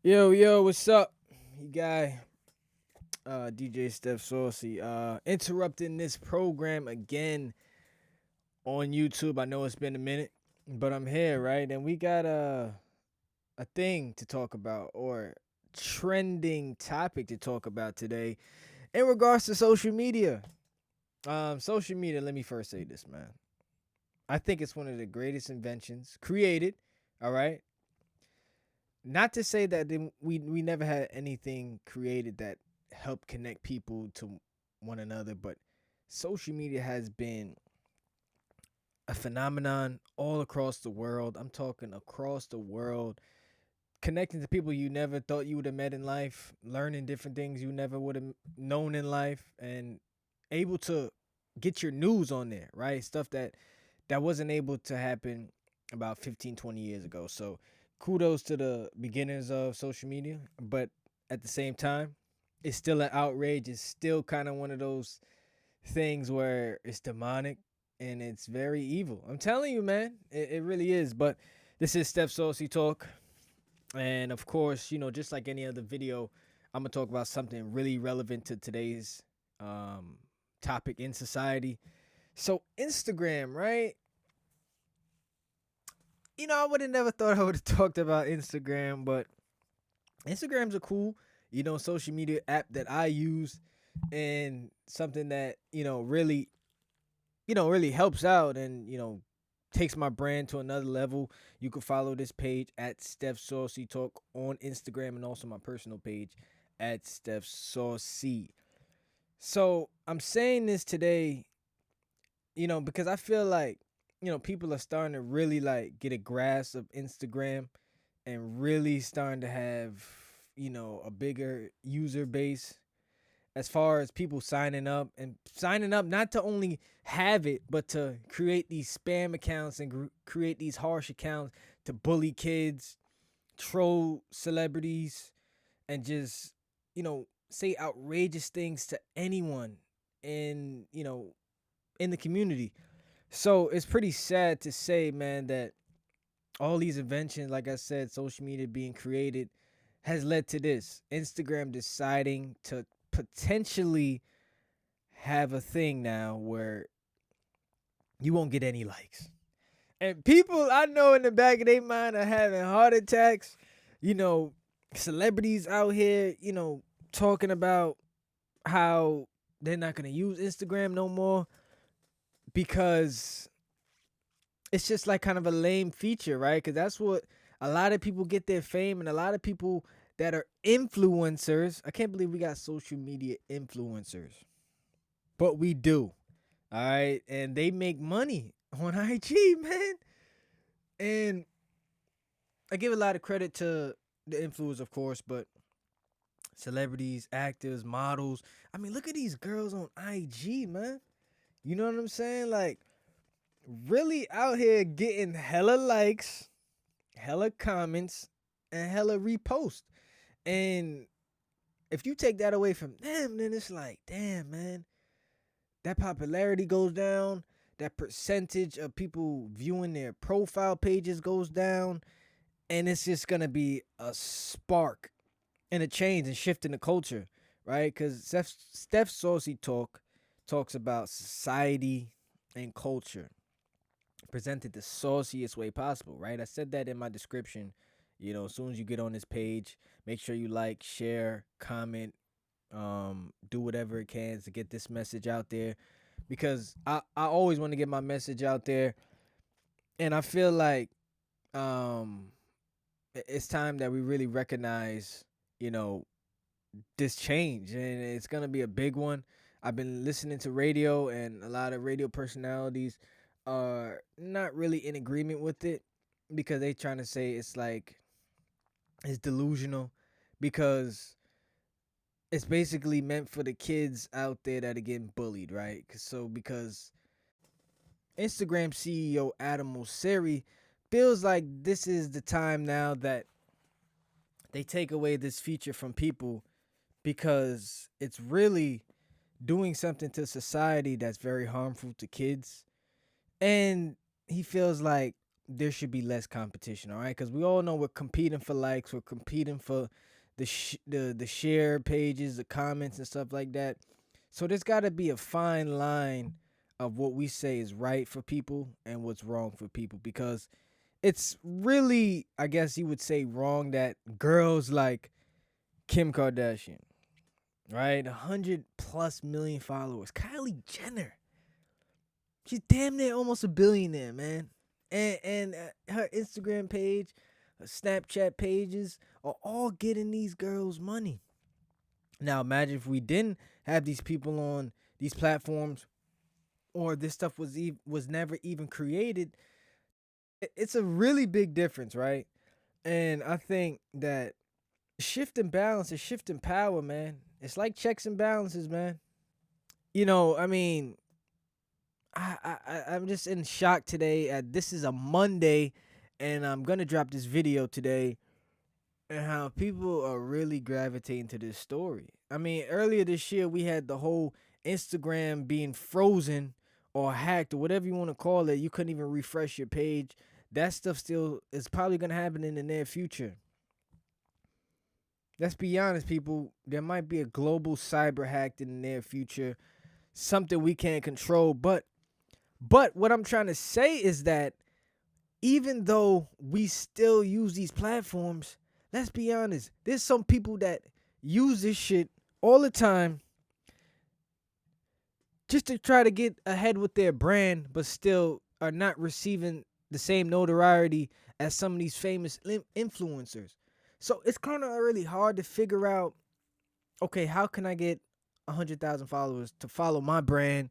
Yo, what's up? You guy, DJ Stef Saucy, interrupting this program again on YouTube. I know it's been a minute, but I'm here, right? And we got a thing to talk about, or trending topic to talk about today in regards to social media. Social media, let me first say this, man. I think it's one of the greatest inventions created, all right? Not to say that we never had anything created that helped connect people to one another, but social media has been a phenomenon all across the world. I'm talking across the world, connecting to people you never thought you would have met in life, learning different things you never would have known in life, and able to get your news on there, right? Stuff that wasn't able to happen about 15, 20 years ago. So kudos to the beginners of social media, but at the same time, it's still an outrage. It's still kind of one of those things where it's demonic and it's very evil. I'm telling you, man, it really is. But this is Stef Saucy Talk. And of course, just like any other video, I'm going to talk about something really relevant to today's um, topic in society. So, Instagram, right? I would have never thought I would have talked about Instagram, but Instagram's a cool, social media app that I use and something that, really helps out and, takes my brand to another level. You can follow this page at Steph Saucy Talk on Instagram and also my personal page at Steph Saucy. So I'm saying this today, because I feel like, people are starting to really like get a grasp of Instagram and really starting to have, a bigger user base as far as people signing up not to only have it, but to create these spam accounts and create these harsh accounts to bully kids, troll celebrities, and just, say outrageous things to anyone in, in the community. So it's pretty sad to say, man, that all these inventions, like I said, social media being created, has led to this. Instagram deciding to potentially have a thing now where you won't get any likes. And people I know in the back of their mind are having heart attacks. You know, celebrities out here, talking about how they're not going to use Instagram no more because it's just like kind of a lame feature, right? Because that's what a lot of people get their fame, and a lot of people that are influencers. I can't believe we got social media influencers, but we do. All right, and they make money on IG, man. And I give a lot of credit to the influencers, of course, but celebrities, actors, models. I mean, look at these girls on IG, man. You know what I'm saying? Like, really out here getting hella likes, hella comments, and hella reposts. And if you take that away from them, then it's like, damn, man, that popularity goes down. That percentage of people viewing their profile pages goes down. And it's just going to be a spark and a change and shift in the culture, right? Because Steph Saucy talks about society and culture presented the sauciest way possible, right? I said that in my description. As soon as you get on this page, make sure you like, share, comment, do whatever it can to get this message out there, because I always want to get my message out there, and I feel like um it's time that we really recognize, you know, this change, and it's gonna be a big one. I've been listening to radio, and a lot of radio personalities are not really in agreement with it because they trying to say it's like it's delusional because it's basically meant for the kids out there that are getting bullied, right? So because Instagram CEO Adam Mosseri feels like this is the time now that they take away this feature from people because it's really doing something to society that's very harmful to kids. And he feels like there should be less competition, all right? Because we all know we're competing for likes, we're competing for the share pages, the comments and stuff like that. So there's got to be a fine line of what we say is right for people and what's wrong for people, because it's really, I guess you would say, wrong that girls like Kim Kardashian, right? 100+ million followers. Kylie Jenner, she's damn near almost a billionaire, man. And her Instagram page, her Snapchat pages are all getting these girls money. Now imagine if we didn't have these people on these platforms, or this stuff was never even created. It's a really big difference, right? And I think that shift in balance is shift in power, man. It's like checks and balances, man. I mean, I'm just in shock today. This is a Monday, and I'm gonna drop this video today, and how people are really gravitating to this story. I mean, earlier this year we had the whole Instagram being frozen or hacked or whatever you want to call it. You couldn't even refresh your page. That stuff still is probably gonna happen in the near future. Let's be honest, people. There might be a global cyber hack in the near future, something we can't control. But what I'm trying to say is that even though we still use these platforms, let's be honest, there's some people that use this shit all the time just to try to get ahead with their brand, but still are not receiving the same notoriety as some of these famous influencers. So it's kind of really hard to figure out, okay, how can I get 100,000 followers to follow my brand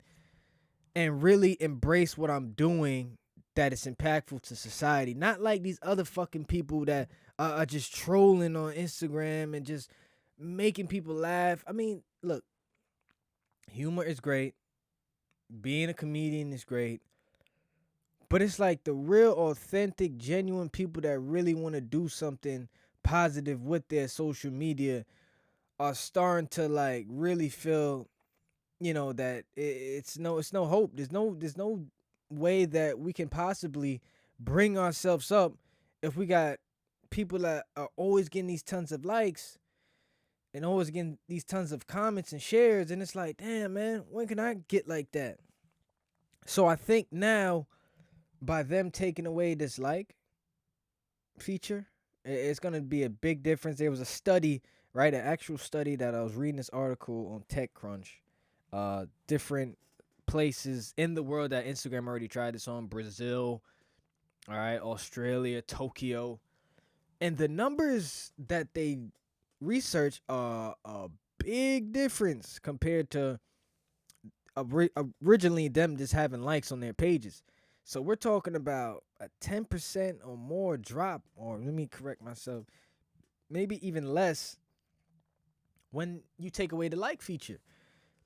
and really embrace what I'm doing that is impactful to society? Not like these other fucking people that are just trolling on Instagram and just making people laugh. I mean, look, humor is great. Being a comedian is great. But it's like the real, authentic, genuine people that really want to do something positive with their social media are starting to like really feel, that it's no hope. There's no way that we can possibly bring ourselves up if we got people that are always getting these tons of likes and always getting these tons of comments and shares, and it's like, damn, man, when can I get like that? So I think now, by them taking away this like feature, it's gonna be a big difference. There was a study, right? An actual study that I was reading this article on TechCrunch. Different places in the world that Instagram already tried this on: Brazil, all right, Australia, Tokyo, and the numbers that they research are a big difference compared to originally them just having likes on their pages. So we're talking about a 10% or more drop, or let me correct myself, maybe even less when you take away the like feature.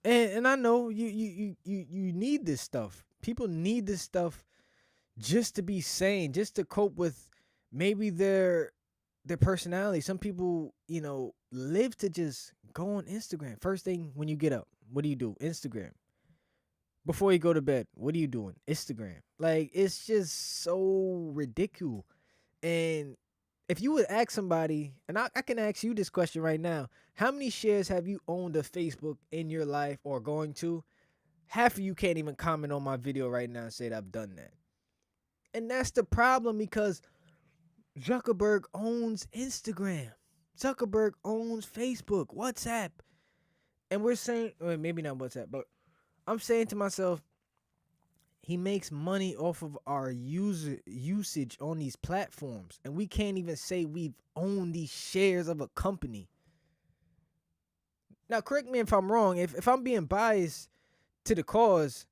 And I know you need this stuff. People need this stuff just to be sane, just to cope with maybe their personality. Some people, live to just go on Instagram. First thing when you get up, what do you do? Instagram. Before you go to bed, what are you doing? Instagram. Like, it's just so ridiculous. And if you would ask somebody, and I can ask you this question right now: how many shares have you owned of Facebook in your life or going to? Half of you can't even comment on my video right now and say that I've done that. And that's the problem, because Zuckerberg owns Instagram. Zuckerberg owns Facebook, WhatsApp. And we're saying, well, maybe not WhatsApp, but I'm saying to myself, he makes money off of our usage on these platforms, and we can't even say we've owned these shares of a company. Now, correct me if I'm wrong. If I'm being biased to the cause,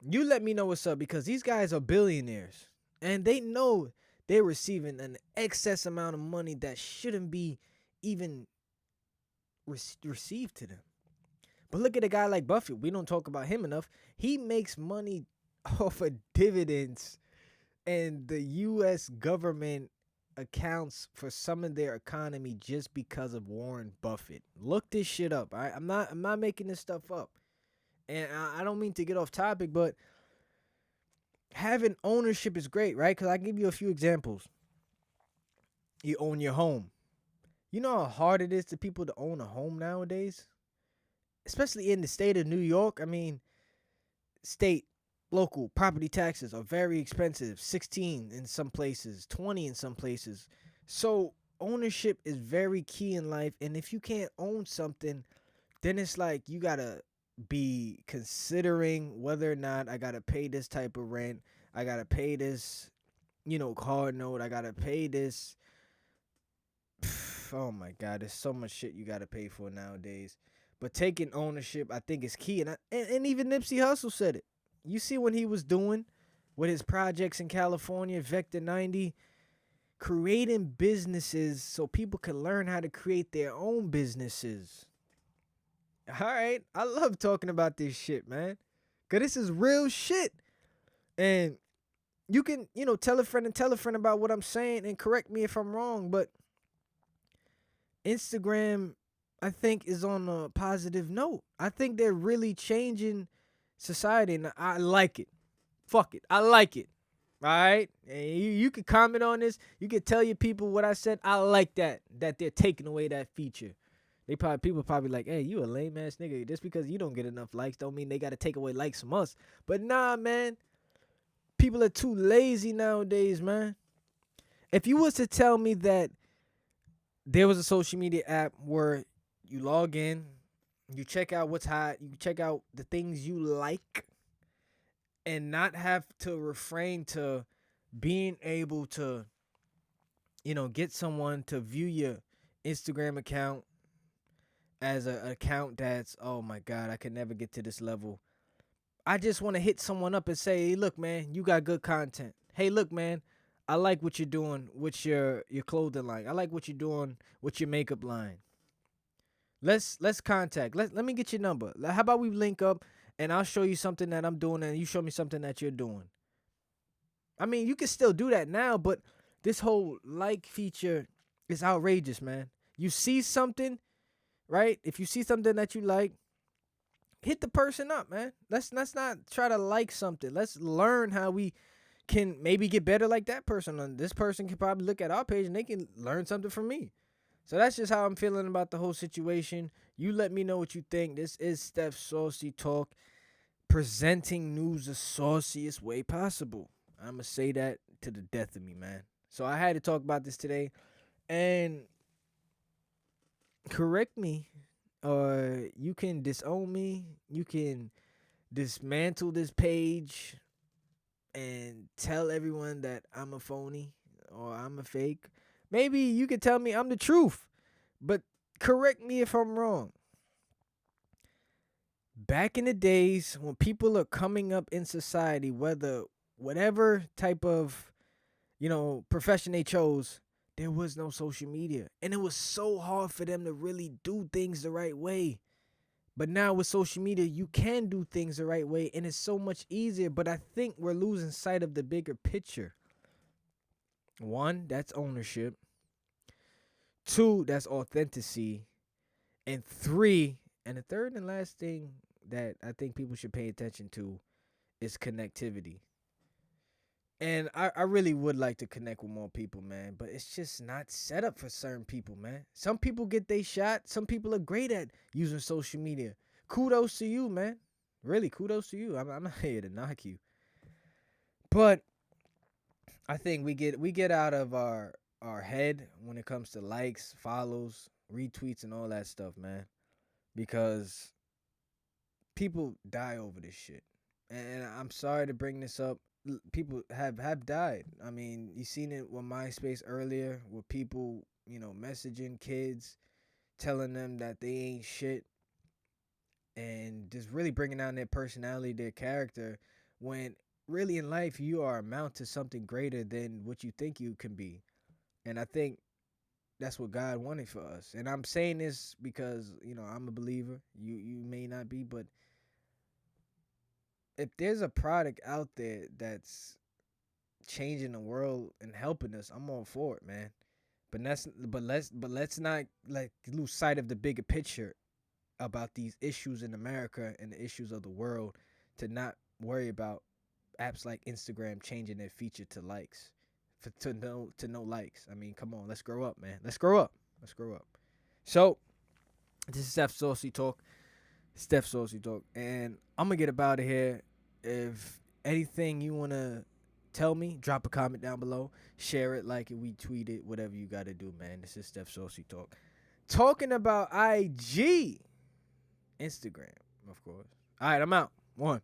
you let me know what's up, because these guys are billionaires, and they know they're receiving an excess amount of money that shouldn't be even received to them. But look at a guy like Buffett. We don't talk about him enough. He makes money off of dividends, and the U.S. government accounts for some of their economy just because of Warren Buffett. Look this shit up. I'm not making this stuff up. And I don't mean to get off topic, but having ownership is great, right? Because I give you a few examples. You own your home. You know how hard it is to people to own a home nowadays, especially in the state of New York. I mean, state, local property taxes are very expensive. 16 in some places, 20 in some places. So ownership is very key in life, and if you can't own something, then it's like you gotta be considering whether or not I gotta pay this type of rent. I gotta pay this, card note. I gotta pay this. Oh my God, there's so much shit you gotta pay for nowadays. But taking ownership, I think, is key. And even Nipsey Hussle said it. You see what he was doing with his projects in California, Vector 90, creating businesses so people can learn how to create their own businesses. All right, I love talking about this shit, man, cause this is real shit. And you can, tell a friend and tell a friend about what I'm saying and correct me if I'm wrong, but Instagram, I think, is on a positive note. I think they're really changing society, and I like it. Fuck it, I like it. All right, and you can comment on this. You can tell your people what I said. I like that they're taking away that feature. People probably like, hey, you a lame ass nigga. Just because you don't get enough likes don't mean they got to take away likes from us. But nah, man, people are too lazy nowadays, man. If you was to tell me that there was a social media app where you log in, you check out what's hot, you check out the things you like, and not have to refrain to being able to, get someone to view your Instagram account as an account that's, oh my God, I could never get to this level. I just want to hit someone up and say, hey, look, man, you got good content. Hey, look, man, I like what you're doing with your clothing line. I like what you're doing with your makeup line. Let's contact. Let me get your number. How about we link up and I'll show you something that I'm doing and you show me something that you're doing. I mean, you can still do that now, but this whole like feature is outrageous, man. You see something, right? If you see something that you like, hit the person up, man. Let's not try to like something. Let's learn how we can maybe get better like that person. And this person can probably look at our page and they can learn something from me. So that's just how I'm feeling about the whole situation. You let me know what you think. This is Stef Saucy Talk, presenting news the sauciest way possible. I'm going to say that to the death of me, man. So I had to talk about this today. And correct me, or you can disown me. You can dismantle this page and tell everyone that I'm a phony or I'm a fake. Maybe you could tell me I'm the truth, but correct me if I'm wrong. Back in the days when people are coming up in society, whatever type of, profession they chose, there was no social media. And it was so hard for them to really do things the right way. But now with social media, you can do things the right way and it's so much easier. But I think we're losing sight of the bigger picture. One, that's ownership. Two, that's authenticity. And three, and the third and last thing that I think people should pay attention to is connectivity. And I really would like to connect with more people, man. But it's just not set up for certain people, man. Some people get they shot. Some people are great at using social media. Kudos to you, man. Really, kudos to you. I'm not here to knock you. But I think we get out of our head when it comes to likes, follows, retweets, and all that stuff, man. Because people die over this shit. And I'm sorry to bring this up. People have died. I mean, you seen it with MySpace earlier, with people, messaging kids, telling them that they ain't shit, and just really bringing down their personality, their character, when really in life you are amount to something greater than what you think you can be. And I think that's what God wanted for us. And I'm saying this because, I'm a believer. You may not be, but if there's a product out there that's changing the world and helping us, I'm all for it, man. Let's not like lose sight of the bigger picture about these issues in America and the issues of the world, to not worry about apps like Instagram changing their feature to likes, to no likes. I mean, come on, let's grow up, man. Let's grow up. Let's grow up. So this is Stef Saucy talk. Stef Saucy talk, and I'm gonna get up out of here. If anything you wanna tell me, drop a comment down below, share it, like it, retweet it, whatever you gotta do, man. This is Stef Saucy talk. Talking about IG, Instagram, of course. All right, I'm out. One.